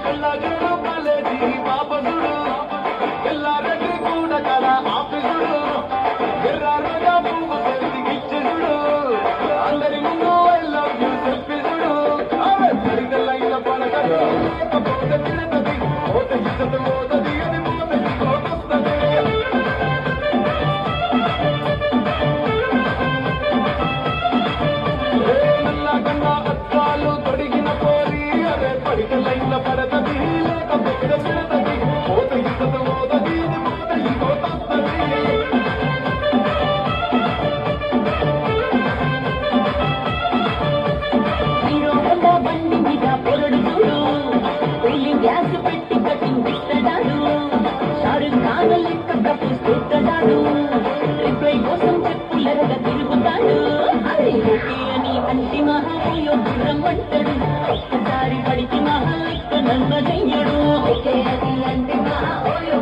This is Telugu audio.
ఎల్లాగడు కాలేజీ బాపసుడు ఎల్లారెడ్డి కూడా కదా ఆఫీసుడు ఎర్రారుగా పువ్వు తెలిగిచ్చుడు అందరి ముందు ఐ లవ్ యూ సెల్ఫీసుడు పరిగెలైన పడకడు లేకపోతే తిడతది ఓత ఇచ్చత ఓతది అది పోతది కోతొస్తది నల్లగన్నా అద్దాలు తొడిగిన పోరి అరే పరిగెలైన పడతది లేకపోతే తిడతది ఓత ఇచ్చత ఓతది అది పోతది కోతొస్తది బండి మీద పొరడు చూడు పెళ్లి గ్యాస్ పెట్టి కటింగ్ ఇస్తాడు షారుఖ్ ఖాన్ లెక్క ప్రపోజ్ చేస్తాడు రిప్లై కోసం చెప్పులరగా తిరుగుతాడు అది ఓకే అని అంటి మహాయో దూరం అంటాడు ఒక్కసారి పడికి మహా లెక్క నన్న చెయ్యడు ఓకే అని అంటి మహాయో